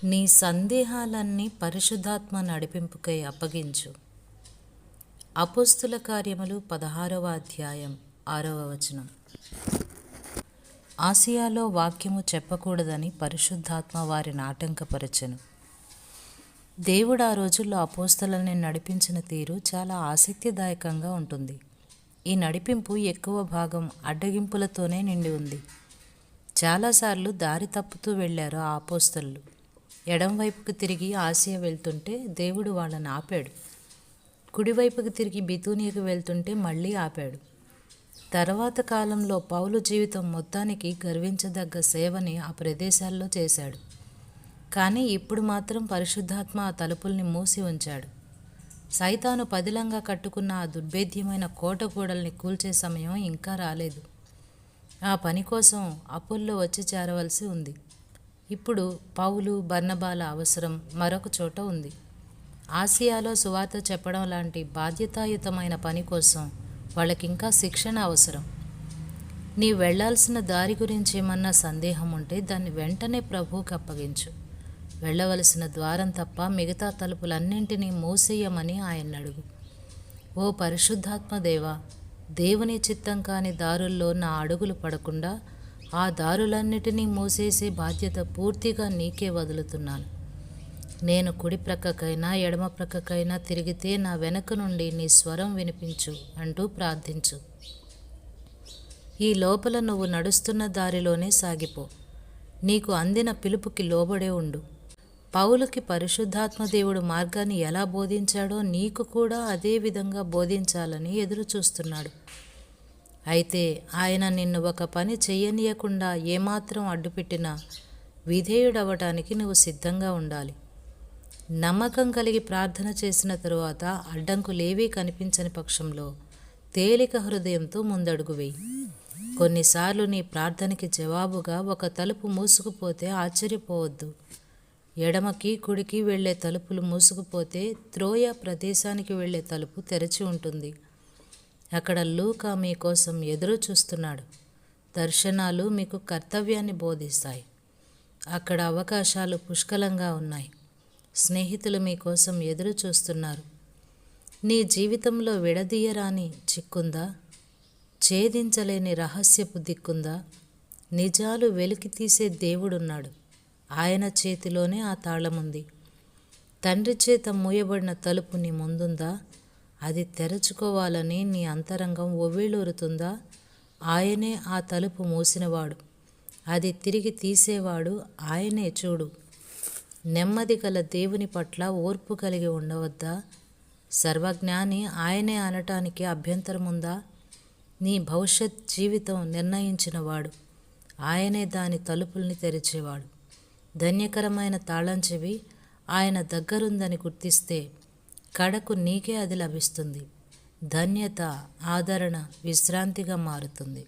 నీ సందేహాలన్నీ పరిశుద్ధాత్మ నడిపింపుకై అప్పగించు. అపోస్తుల కార్యములు 16వ అధ్యాయం 6వ వచనం. ఆసియాలో వాక్యము చెప్పకూడదని పరిశుద్ధాత్మ వారిని ఆటంకపరచెను. దేవుడు ఆ రోజుల్లో అపోస్తలుల్ని నడిపించిన తీరు చాలా ఆసక్తిదాయకంగా ఉంటుంది. ఈ నడిపింపు ఎక్కువ భాగం అడ్డగింపులతోనే నిండి ఉంది. చాలాసార్లు దారి తప్పుతూ వెళ్ళారు ఆ అపోస్తలు. ఎడంవైపుకు తిరిగి ఆసియా వెళ్తుంటే దేవుడు వాళ్ళని ఆపాడు. కుడివైపుకు తిరిగి బితూనియకు వెళ్తుంటే మళ్ళీ ఆపాడు. తర్వాత కాలంలో పౌలు జీవితం మొత్తానికి గర్వించదగ్గ సేవని ఆ ప్రదేశాల్లో చేశాడు. కానీ ఇప్పుడు మాత్రం పరిశుద్ధాత్మ ఆ తలుపుల్ని మూసి ఉంచాడు. సైతాను పదిలంగా కట్టుకున్న ఆ దుర్భేద్యమైన కోటగోడల్ని కూల్చే సమయం ఇంకా రాలేదు. ఆ పని కోసం అపోల్లో వచ్చి చేరవలసి ఉంది. ఇప్పుడు పౌలు బర్నబాల అవసరం మరొక చోట ఉంది. ఆసియాలో సువార్త చెప్పడం లాంటి బాధ్యతాయుతమైన పని కోసం వాళ్ళకింకా శిక్షణ అవసరం. నీ వెళ్లాల్సిన దారి గురించి ఏమన్నా సందేహం ఉంటే దాన్ని వెంటనే ప్రభువుకి అప్పగించు. వెళ్ళవలసిన ద్వారం తప్ప మిగతా తలుపులన్నింటినీ మూసేయమని ఆయన అడుగు. ఓ పరిశుద్ధాత్మ దేవా, దేవుని చిత్తం కాని దారుల్లో నా అడుగులు పడకుండా ఆ దారులన్నిటినీ మూసేసే బాధ్యత పూర్తిగా నీకే వదులుతున్నాను. నేను కుడి ప్రక్కకైనా ఎడమ ప్రక్కకైనా తిరిగితే నా వెనక నుండి నీ స్వరం వినిపించు అంటూ ప్రార్థించు. ఈ లోపల నువ్వు నడుస్తున్న దారిలోనే సాగిపో. నీకు అందిన పిలుపుకి లోబడే ఉండు. పౌలుకి పరిశుద్ధాత్మ దేవుడు మార్గాన్ని ఎలా బోధించాడో నీకు కూడా అదే విధంగా బోధించాలని ఎదురు చూస్తున్నాడు. అయితే ఆయన నిన్ను ఒక పని చెయ్యనీయకుండా ఏమాత్రం అడ్డుపెట్టినా విధేయుడవటానికి నువ్వు సిద్ధంగా ఉండాలి. నమ్మకం కలిగి ప్రార్థన చేసిన తరువాత అడ్డంకులేవీ కనిపించని పక్షంలో తేలిక హృదయంతో ముందడుగు వేయి. కొన్నిసార్లు నీ ప్రార్థనకి జవాబుగా ఒక తలుపు మూసుకుపోతే ఆశ్చర్యపోవద్దు. ఎడమకి కుడికి వెళ్లే తలుపులు మూసుకుపోతే త్రోయ ప్రదేశానికి వెళ్లే తలుపు తెరచి ఉంటుంది. అక్కడ లూకా మీకోసం ఎదురు చూస్తున్నాడు. దర్శనాలు మీకు కర్తవ్యాన్ని బోధిస్తాయి. అక్కడ అవకాశాలు పుష్కలంగా ఉన్నాయి. స్నేహితులు మీకోసం ఎదురు చూస్తున్నారు. నీ జీవితంలో విడదీయరాని చిక్కుందా? ఛేదించలేని రహస్యపు దిక్కుందా? నిజాలు వెలికి తీసే దేవుడున్నాడు. ఆయన చేతిలోనే ఆ తాళముంది. తండ్రి చేత మూయబడిన తలుపు నీ ముందుందా? అది తెరచుకోవాలని నీ అంతరంగం ఒవ్విళ్ళూరుతుందా? ఆయనే ఆ తలుపు మూసినవాడు. అది తిరిగి తీసేవాడు ఆయనే. చూడు, నెమ్మది గల దేవుని పట్ల ఓర్పు కలిగి ఉండవద్దా? సర్వజ్ఞాని ఆయనే అనటానికి అభ్యంతరముందా? నీ భవిష్యత్ జీవితం నిర్ణయించినవాడు ఆయనే. దాని తలుపుల్ని తెరిచేవాడు. ధన్యకరమైన తాళం చెవి ఆయన దగ్గరుందని గుర్తిస్తే కడకు నీకే అది లభిస్తుంది. ధన్యత, ఆదరణ, విశ్రాంతిగా మారుతుంది.